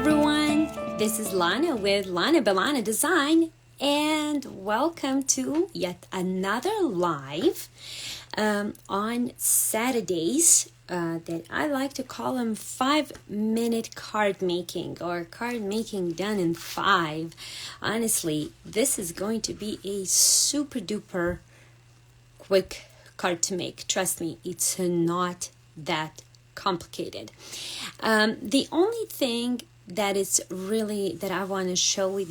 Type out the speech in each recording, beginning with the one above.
everyone, this is Lana with Lana Belana Design, and welcome to yet another live on Saturdays that I like to call them 5-minute card making, or card making done in 5. Honestly, this is going to be a super duper quick card to make. Trust me, it's not that complicated. The only thing that I want to share with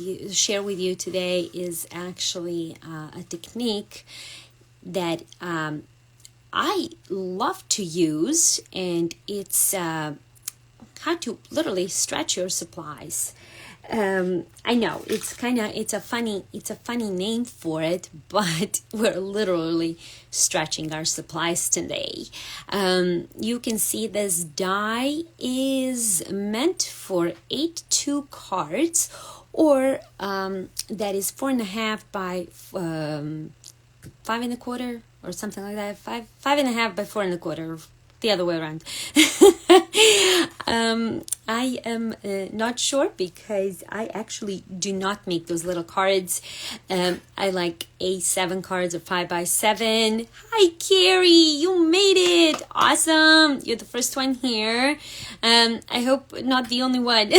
you today is actually a technique that I love to use, and it's how to literally stretch your supplies. I know it's a funny name for it, but we're literally stretching our supplies today. You can see this die is meant for 8-2 cards, or that is 4.5 by 5.25, or something like that. 5.5 by 4.25. The other way around. I am not sure, because I actually do not make those little cards. I like A7 cards or 5x7. Hi, Carrie, you made it. Awesome. You're the first one here. I hope not the only one.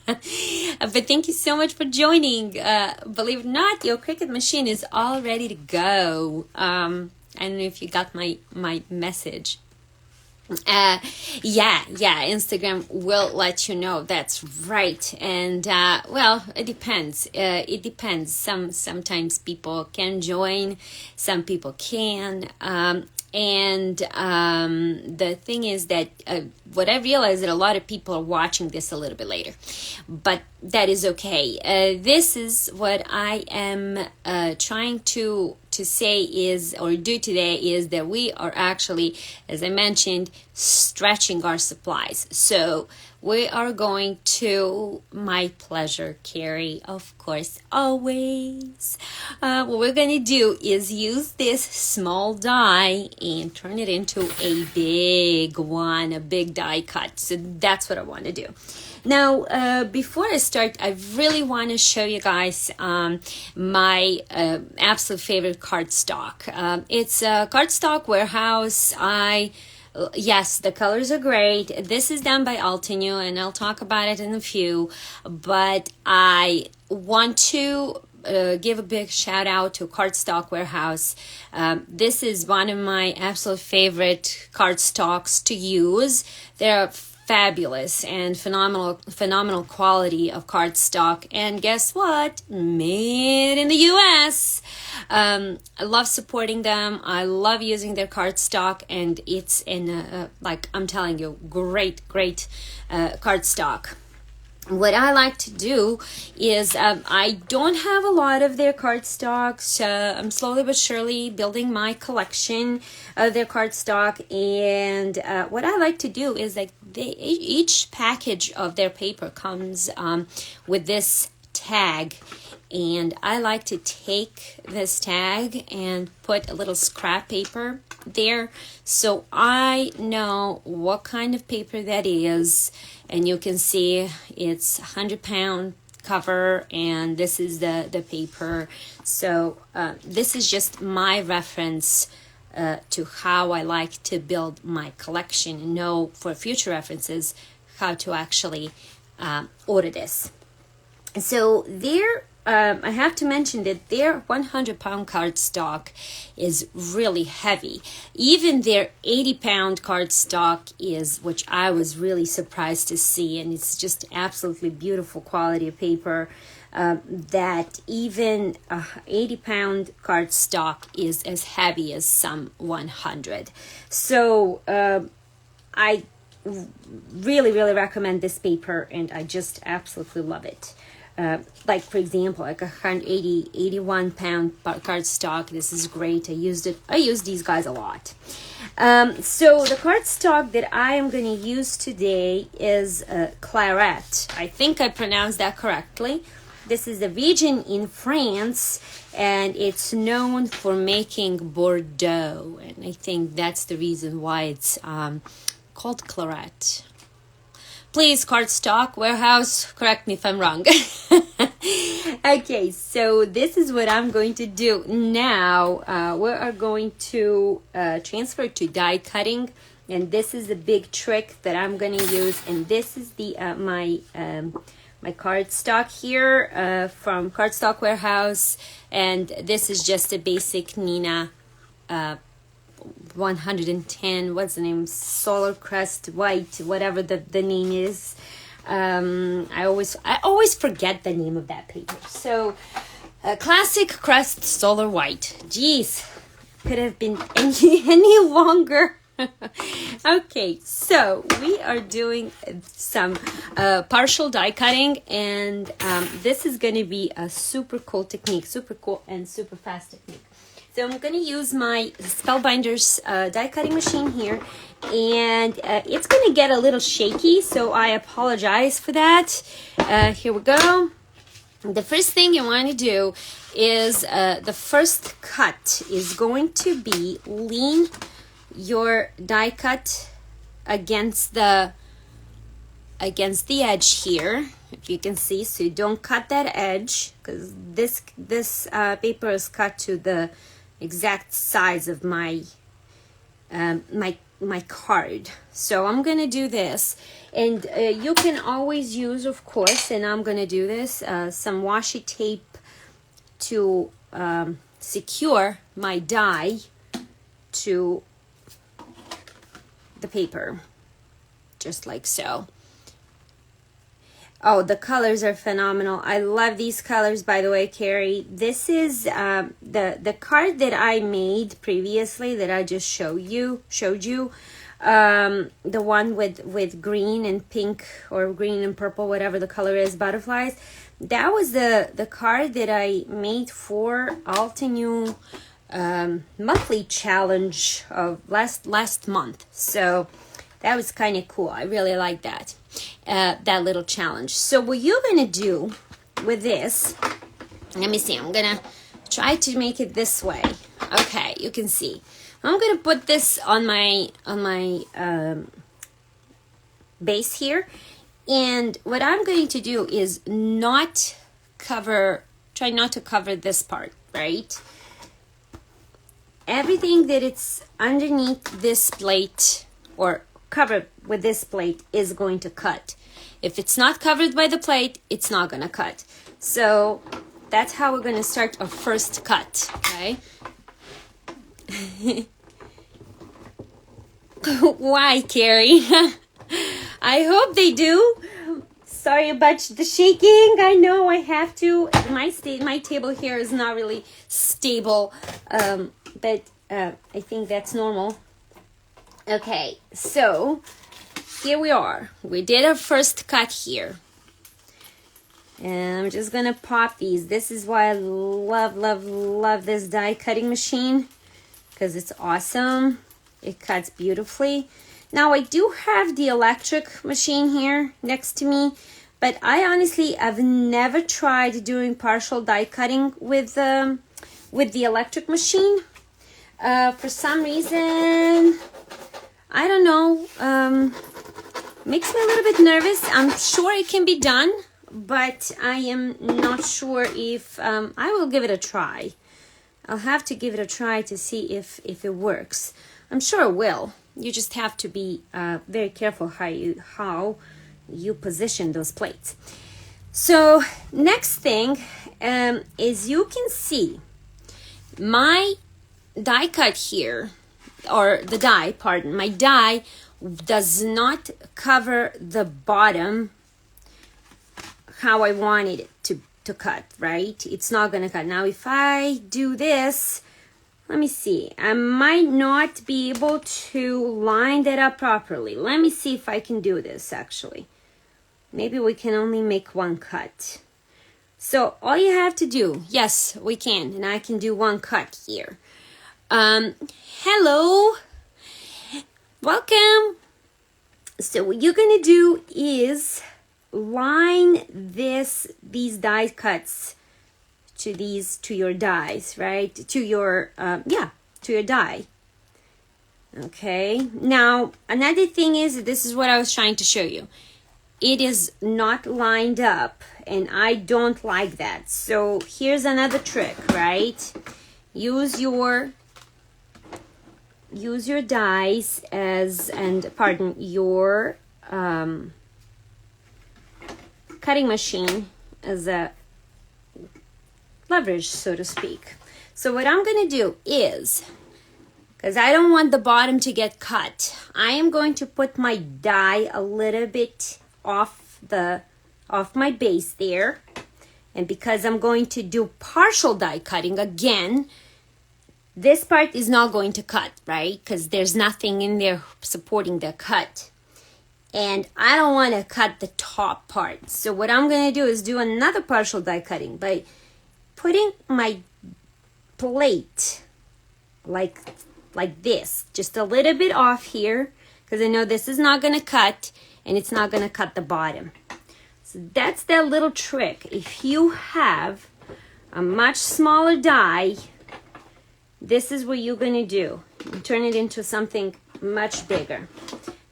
But thank you so much for joining. Believe it or not, your Cricut machine is all ready to go. I don't know if you got my message. Instagram will let you know. That's right. And well, it depends. Sometimes people can join, some people can. And the thing is that what I realized that a lot of people are watching this a little bit later, but that is okay. This is what I am trying to say is, or do today, is that we are actually, as I mentioned, stretching our supplies. So we are going to, my pleasure, Carrie, of course, always. What we're going to do is use this small die and turn it into a big one, a big die cut. So that's what I want to do. Now, before I start, I really want to show you guys my absolute favorite cardstock. It's a Cardstock Warehouse. Yes, the colors are great. This is done by Altenew, and I'll talk about it in a few. But I want to give a big shout out to Cardstock Warehouse. This is one of my absolute favorite cardstocks to use. They're fabulous and phenomenal quality of cardstock, and guess what? Made in the US. I love supporting them. I love using their cardstock, and it's in like I'm telling you, great cardstock. What I like to do is I don't have a lot of their cardstocks. I'm slowly but surely building my collection of their cardstock, and what I like to do is like each package of their paper comes with this tag, and I like to take this tag and put a little scrap paper there so I know what kind of paper that is. And you can see it's 100-pound cover, and this is the paper. So this is just my reference to how I like to build my collection, and know for future references how to actually order this. So there, I have to mention that their 100-pound cardstock is really heavy. Even their 80-pound cardstock is, which I was really surprised to see, and it's just absolutely beautiful quality of paper, that even 80-pound cardstock is as heavy as some 100. So I really recommend this paper, and I just absolutely love it. Like for example, like 81-pound cardstock. This is great. I use these guys a lot. So the cardstock that I am going to use today is Claret. I think I pronounced that correctly. This is a region in France, and it's known for making Bordeaux, and I think that's the reason why it's called Claret. please, cardstock warehouse, correct me if I'm wrong. Okay, so this is what I'm going to do now. We are going to transfer to die cutting, and this is a big trick that I'm going to use. And this is the my cardstock here from Cardstock Warehouse, and this is just a basic Nina 110, what's the name, solar crest white, whatever the name is. I always forget the name of that paper. So classic crest solar white. Jeez, could have been any longer. Okay, so we are doing some partial die cutting, and this is going to be a super cool technique, super cool and super fast technique. So I'm going to use my Spellbinders die cutting machine here, and it's going to get a little shaky, so I apologize for that. Here we go. The first thing you want to do is the first cut is going to be lean your die cut against the edge here, if you can see, so you don't cut that edge, because this paper is cut to the exact size of my my card. So I'm gonna do this, and you can always use, of course, and I'm gonna do this, some washi tape to secure my die to the paper, just like so. Oh, the colors are phenomenal. I love these colors, by the way, Carrie. This is the card that I made previously that I just showed you. The one with green and pink, or green and purple, whatever the color is, butterflies. That was the card that I made for Altenew monthly challenge of last month. So that was kind of cool. I really like that little challenge. So what you're gonna do with this, let me see, I'm gonna try to make it this way. Okay, you can see I'm gonna put this on my base here, and what I'm going to do is try not to cover this part, right? Everything that it's underneath this plate or covered with this plate is going to cut. If it's not covered by the plate, it's not going to cut. So that's how we're going to start our first cut, okay? Why, Carrie? I hope they do. Sorry about the shaking. I know I have to. My table here is not really stable, but I think that's normal. Okay, so here we are. We did our first cut here. And I'm just gonna pop these. This is why I love this die cutting machine, because it's awesome. It cuts beautifully. Now I do have the electric machine here next to me, but I honestly have never tried doing partial die cutting with the electric machine. For some reason, I don't know, makes me a little bit nervous. I'm sure it can be done, but I am not sure if I will give it a try. I'll have to give it a try to see if it works. I'm sure it will. You just have to be very careful how you position those plates. So next thing is, you can see my die cut here, or the die, pardon, my die does not cover the bottom how I wanted it to cut, right? It's not gonna cut. Now if I do this, let me see, I might not be able to line that up properly. Let me see if I can do this actually. Maybe we can only make one cut. So all you have to do, yes, we can, and I can do one cut here. Hello, welcome. So what you're gonna do is line these die cuts to your dies, right? To your die. Okay. Now another thing is, this is what I was trying to show you. it is not lined up, and I don't like that. So here's another trick, right? Use your dies as, and pardon, your cutting machine as a leverage, so to speak. So what I'm going to do is, because I don't want the bottom to get cut, I am going to put my die a little bit off my base there. And because I'm going to do partial die cutting again, this part is not going to cut, right? Because there's nothing in there supporting the cut. And I don't want to cut the top part. So what I'm going to do is do another partial die cutting by putting my plate like this, just a little bit off here, because I know this is not going to cut, and it's not going to cut the bottom. So that's that little trick. If you have a much smaller die, this is what you're going to do. Turn it into something much bigger.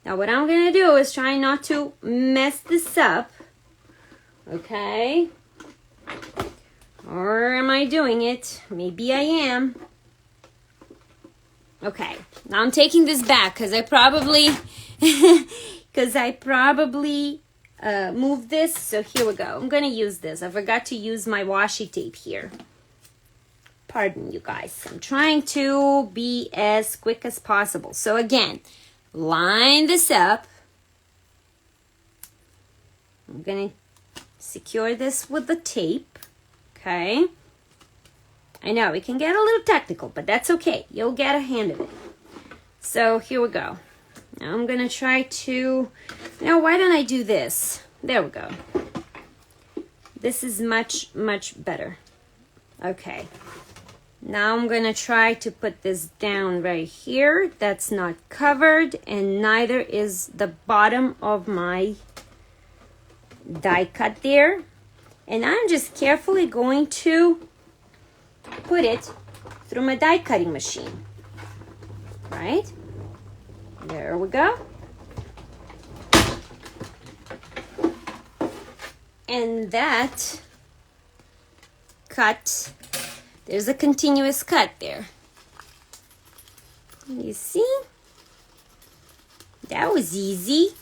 Now what I'm going to do is try not to mess this up. Okay? Or am I doing it? Maybe I am. Okay. Now I'm taking this back because I probably moved this. So here we go. I'm going to use this. I forgot to use my washi tape here. Pardon you guys. I'm trying to be as quick as possible. So again, line this up. I'm going to secure this with the tape. Okay. I know it can get a little technical, but that's okay. You'll get a hand of it. So here we go. Now I'm going to try to... Now why don't I do this? There we go. This is much, much better. Okay. Now I'm going to try to put this down right here. That's not covered, and neither is the bottom of my die cut there. And I'm just carefully going to put it through my die cutting machine. Right? There we go. And that cut, there's a continuous cut there. You see? That was easy.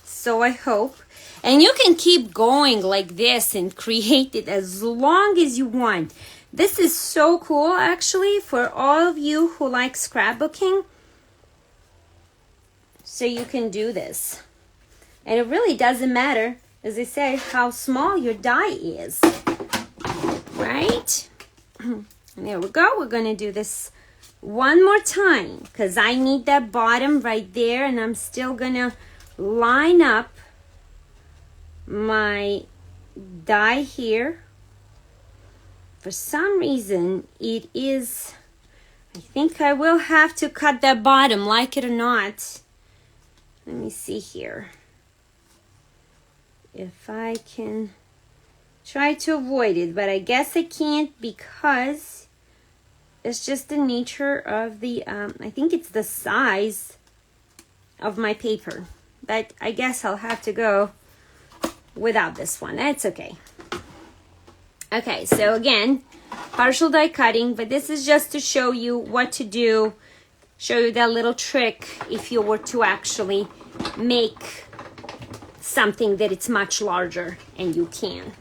So I hope. And you can keep going like this and create it as long as you want. This is so cool, actually, for all of you who like scrapbooking. So you can do this. And it really doesn't matter, as I say, how small your die is. Right? And there we go. We're going to do this one more time because I need that bottom right there, and I'm still going to line up my die here. For some reason it is, I think I will have to cut that bottom, like it or not. Let me see here if I can try to avoid it, but I guess I can't because it's just the nature of the I think it's the size of my paper, but I guess I'll have to go without this one. That's okay. Okay, so again, partial die cutting, but this is just to show you what to do, show you that little trick if you were to actually make something that it's much larger, and you can.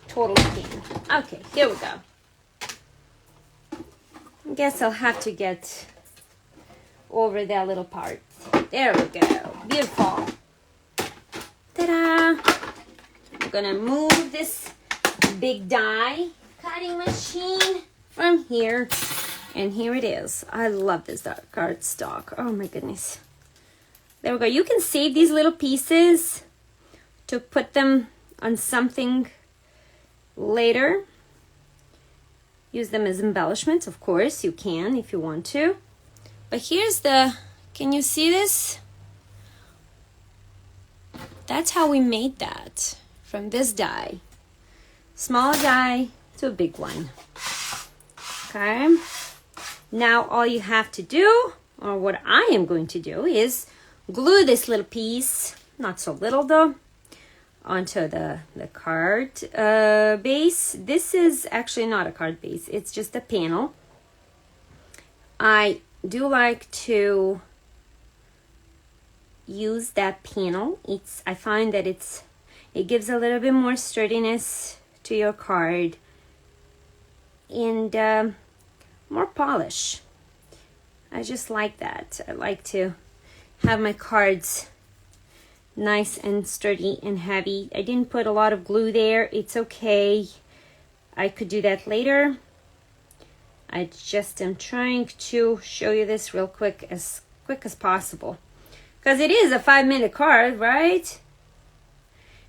Totally can. Okay, here we go. I guess I'll have to get over that little part. There we go. Beautiful. Ta-da! I'm gonna move this big die cutting machine from here, and here it is. I love this cardstock. Oh my goodness. There we go. You can save these little pieces to put them on something later. Use them as embellishments, of course. You can if you want to. But here's the, can you see this? That's how we made that. From this die, small die to a big one. Okay, now all you have to do, or what I am going to do, is glue this little piece not so little though, onto the card base. This is actually not a card base, it's just a panel. I do like to use that panel. I find that it gives a little bit more sturdiness to your card and more polish. I just like that. I like to have my cards nice and sturdy and heavy. I didn't put a lot of glue there. It's okay. I could do that later. I just am trying to show you this real quick as possible. Because it is a 5-minute card, right?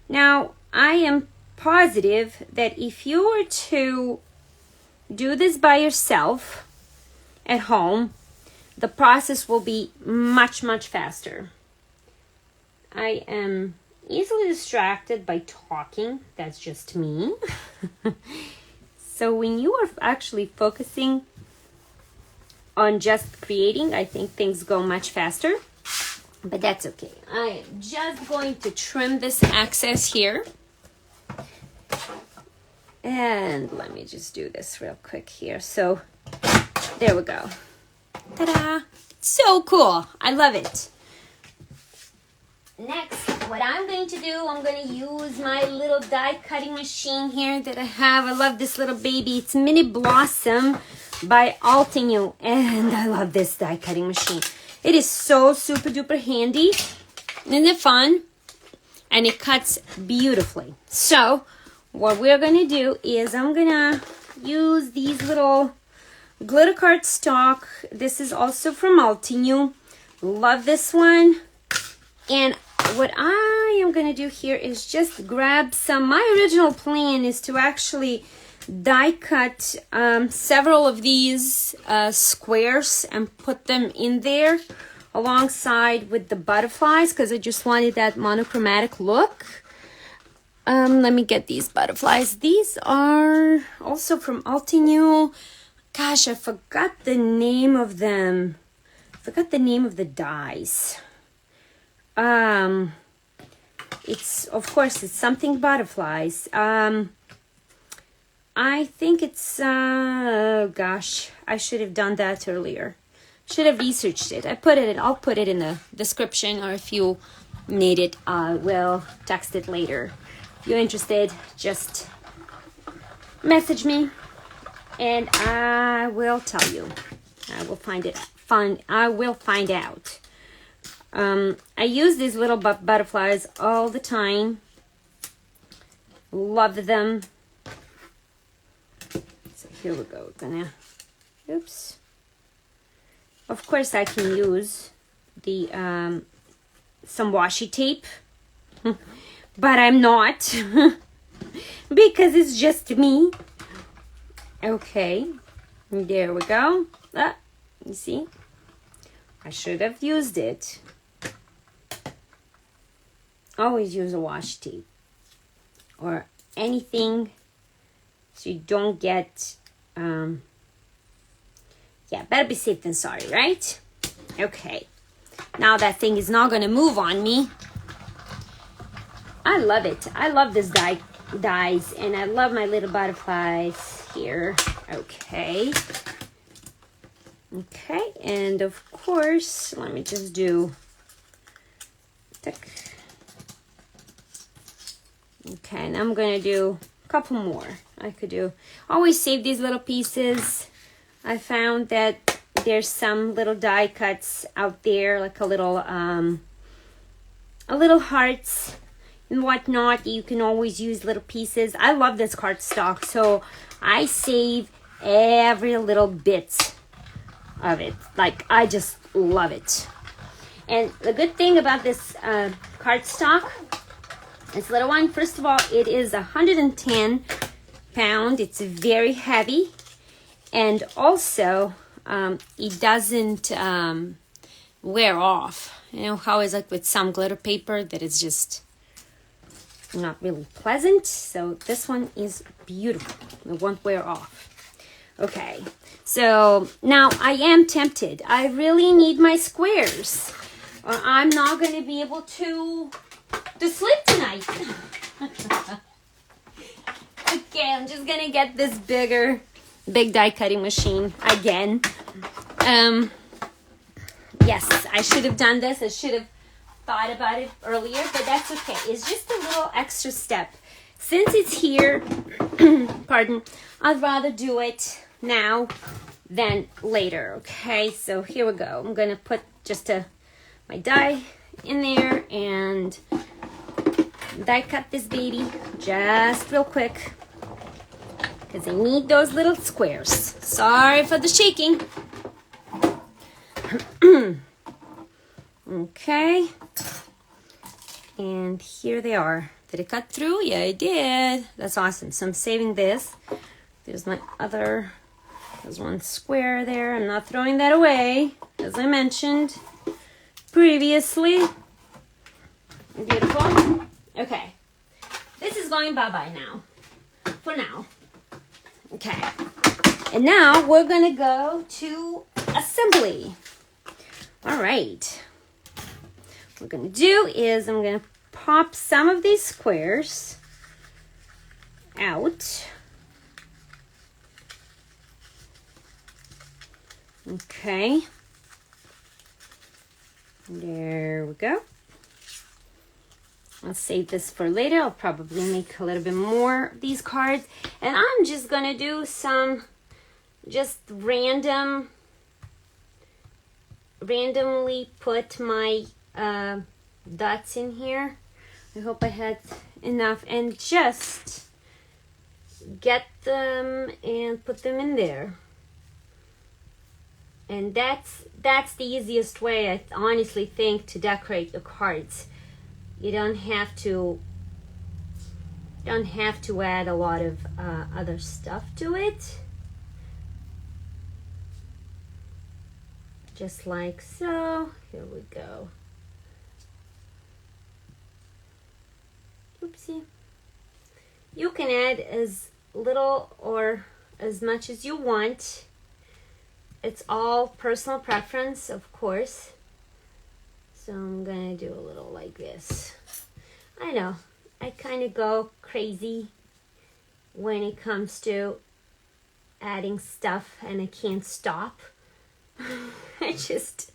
Now, I am positive that if you were to do this by yourself at home, the process will be much, much faster. I am easily distracted by talking. That's just me. So when you are actually focusing on just creating, I think things go much faster. But that's okay. I am just going to trim this excess here. And let me just do this real quick here. So there we go. Ta-da! So cool. I love it. Next, what I'm going to do, I'm going to use my little die cutting machine here that I have. I love this little baby. It's Mini Blossom by Altenew. And I love this die cutting machine. It is so super duper handy. Isn't it fun? And it cuts beautifully. So what we're going to do is I'm going to use these little glitter card stock. This is also from Altenew. Love this one. And what I am going to do here is just grab some. My original plan is to actually die cut several of these squares and put them in there alongside with the butterflies, because I just wanted that monochromatic look. Let me get these butterflies. These are also from Altenew. Gosh, I forgot the name of them. I forgot the name of the dies. It's, of course, it's something butterflies. I think it's, gosh, I should have done that earlier. Should have researched it. I'll put it in the description, or if you need it, I will text it later. If you're interested, just message me and I will tell you. I will find out. I use these little butterflies all the time. Love them. So here we go. Oops. Of course, I can use the some washi tape, but I'm not because it's just me. Okay, there we go. You see, I should have used it. Always use a washi tape or anything so you don't get better be safe than sorry, right? Okay, now that thing is not going to move on me. I love it. I love this dies, and I love my little butterflies here. Okay, and of course, let me just do okay, and I'm gonna do a couple more. I could do, always save these little pieces. I found that there's some little die cuts out there, like a little hearts and whatnot. You can always use little pieces. I love this cardstock, so I save every little bit of it. Like, I just love it. And the good thing about this cardstock, this little one, first of all, it is 110 pound. It's very heavy. And also, it doesn't wear off. You know how it's like with some glitter paper that it's just not really pleasant. So this one is beautiful. It won't wear off. Okay, so now I am tempted. I really need my squares, or I'm not going to be able to to sleep tonight. Okay, I'm just gonna get this big die cutting machine again. Yes, I should have done this. I should have thought about it earlier, but that's okay. It's just a little extra step. Since it's here, pardon, I'd rather do it now than later. Okay, so here we go. I'm gonna put just my die in there and die cut this baby just real quick because I need those little squares. Sorry for the shaking. Okay, and here they are. Did it cut through? Yeah, it did. That's awesome. So I'm saving this. There's one square there. I'm not throwing that away, as I mentioned previously. Beautiful. Okay, this is going bye-bye now, for now. Okay, and now we're gonna go to assembly. All right. What we're going to do is I'm going to pop some of these squares out. Okay. There we go. I'll save this for later. I'll probably make a little bit more of these cards. And I'm just going to do some just randomly put my dots in here. I hope I had enough, and just get them and put them in there. And that's the easiest way, I honestly think, to decorate your cards. You don't have to add a lot of other stuff to it. Just like so. Here we go. Oopsie. You can add as little or as much as you want. It's all personal preference, of course. So I'm gonna do a little like this. I know, I kind of go crazy when it comes to adding stuff and I can't stop. I just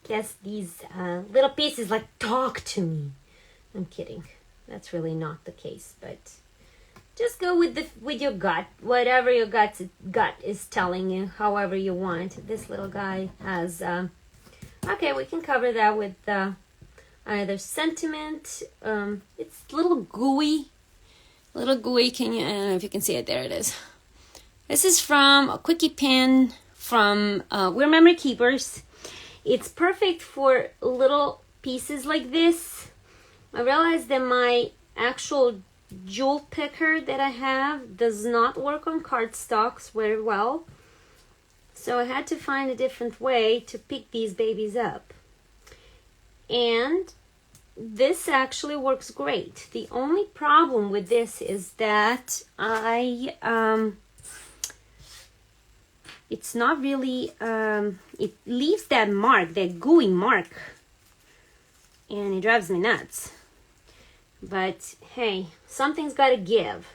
guess these little pieces like talk to me. I'm kidding. That's really not the case, but just go with your gut, whatever your gut is telling you, however you want. This little guy has okay, we can cover that with either sentiment. It's a little gooey. Can you? I don't know if you can see it. There it is. This is from a quickie pen from We're Memory Keepers. It's perfect for little pieces like this. I realized that my actual jewel picker that I have does not work on cardstocks very well. So I had to find a different way to pick these babies up. And this actually works great. The only problem with this is that it's not really, it leaves that mark, that gooey mark, and it drives me nuts. But hey, something's got to give.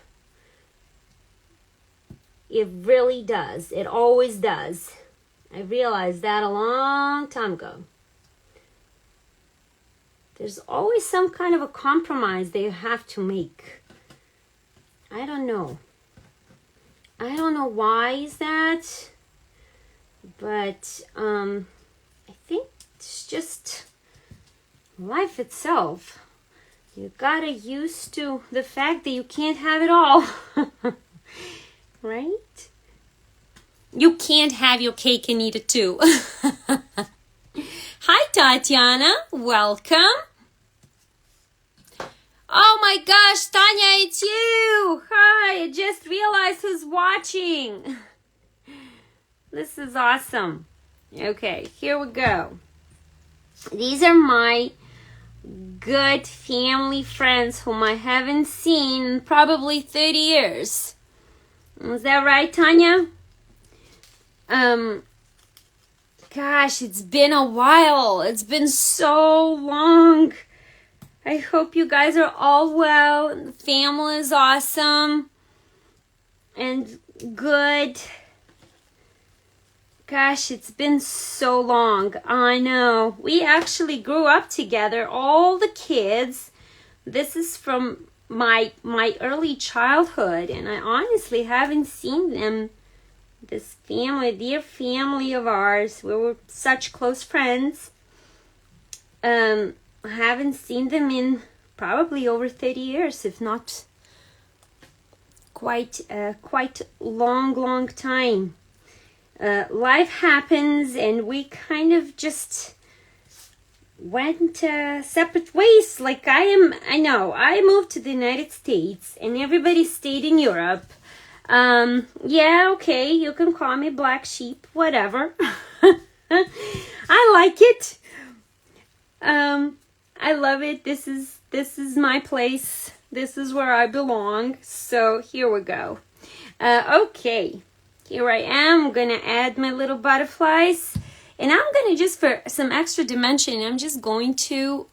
It really does. It always does. I realized that a long time ago. There's always some kind of a compromise that you have to make. I don't know. I don't know why is that. But I think it's just life itself. You gotta used to the fact that you can't have it all. Right? You can't have your cake and eat it too. Hi, Tatiana. Welcome. Oh my gosh, Tanya, it's you. Hi, I just realized who's watching. This is awesome. Okay, here we go. These are my good family friends whom I haven't seen in probably 30 years. Is that right, Tanya? Gosh, it's been a while. It's been so long. I hope you guys are all well. And the family is awesome and good. Gosh, it's been so long. I know. We actually grew up together, all the kids. This is from my early childhood, and I honestly haven't seen them. This family, dear family of ours, we were such close friends. I haven't seen them in probably over 30 years, if not quite long time. Life happens, and we kind of just went separate ways. Like I moved to the United States, and everybody stayed in Europe. Yeah, okay, you can call me black sheep, whatever. I like it. I love it. This is my place. This is where I belong. So here we go. Okay, here I am. I'm gonna add my little butterflies, and I'm gonna, just for some extra dimension, I'm just going to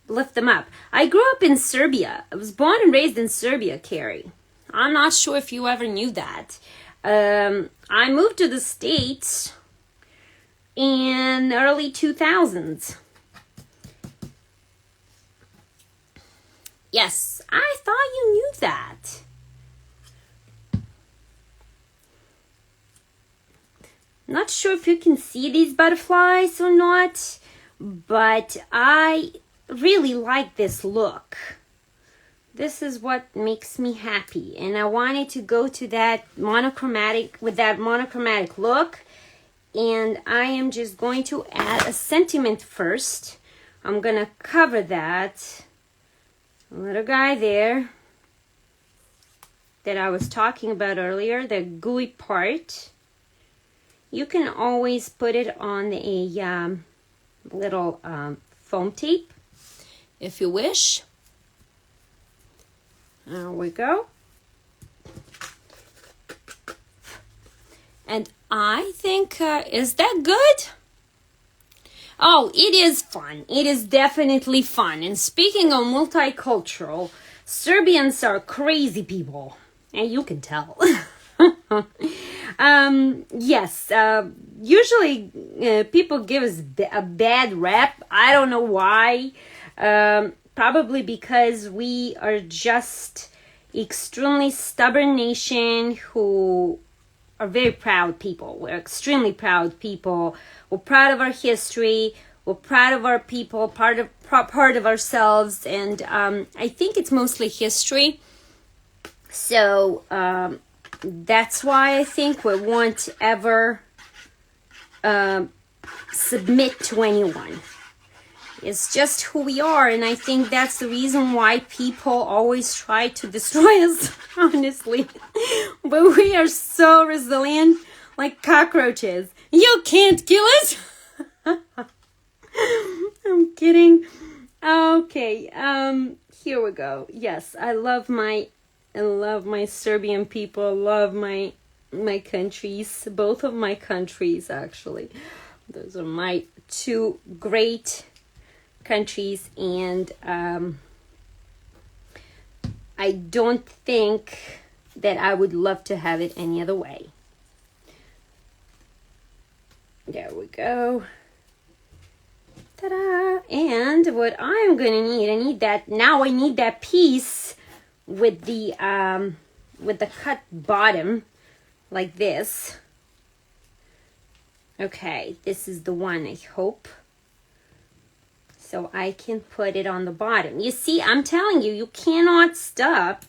lift them up. I grew up in Serbia. I was born and raised in Serbia, Carrie. I'm not sure if you ever knew that. I moved to the States in early 2000s. Yes, I thought you knew that. Not sure if you can see these butterflies or not, but I really like this look. This is what makes me happy, and I wanted to go to that monochromatic look, and I am just going to add a sentiment first. I'm gonna cover that little guy there that I was talking about earlier, the gooey part. You can always put it on a little foam tape if you wish. There we go. And I think, is that good? Oh, it is fun. It is definitely fun. And speaking of multicultural, Serbians are crazy people. And you can tell. Yes, usually people give us a bad rep. I don't know why. Probably because we are just extremely stubborn nation who are very proud people. We're extremely proud people. We're proud of our history. We're proud of our people, part of ourselves. And I think it's mostly history. So that's why I think we won't ever submit to anyone. It's just who we are, and I think that's the reason why people always try to destroy us, honestly. But we are so resilient, like cockroaches. You can't kill us! I'm kidding. Okay, here we go. Yes, I love my Serbian people. I love my countries, both of my countries, actually. Those are my two great countries, and I don't think that I would love to have it any other way. There we go. Ta-da! And what I'm gonna need, I need that piece with the cut bottom like this. Okay, this is the one, I hope. So I can put it on the bottom. You see, I'm telling you, you cannot stop.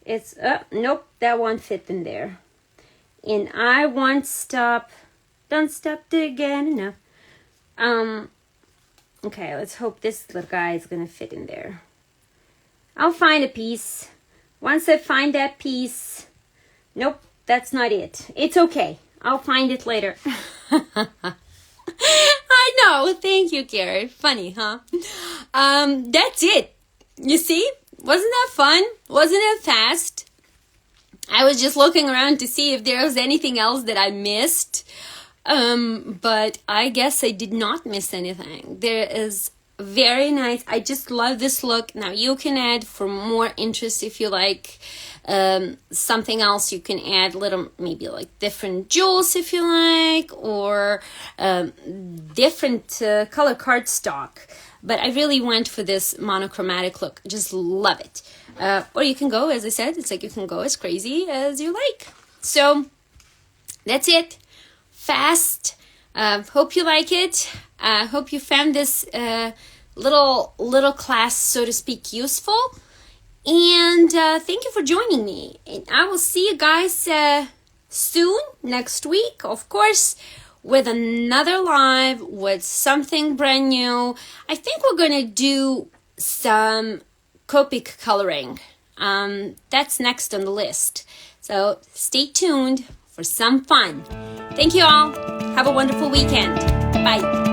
It's, nope, that won't fit in there. And I won't stop. Don't stop again. No. Okay, let's hope this little guy is going to fit in there. I'll find a piece. Once I find that piece, nope, that's not it. It's okay. I'll find it later. I know. Thank you, Garrett. Funny, huh? That's it. You see? Wasn't that fun? Wasn't it fast? I was just looking around to see if there was anything else that I missed. But I guess I did not miss anything. There is very nice. I just love this look. Now you can add for more interest if you like something else. You can add little, maybe like different jewels if you like, or different color cardstock. But I really went for this monochromatic look. Just love it. Or you can go, as I said, it's like you can go as crazy as you like. So that's it. Fast. Hope you like it. Hope you found this little class, so to speak, useful. And thank you for joining me. And I will see you guys soon, next week, of course, with another live, with something brand new. I think we're going to do some Copic coloring. That's next on the list. So stay tuned for some fun. Thank you all. Have a wonderful weekend. Bye.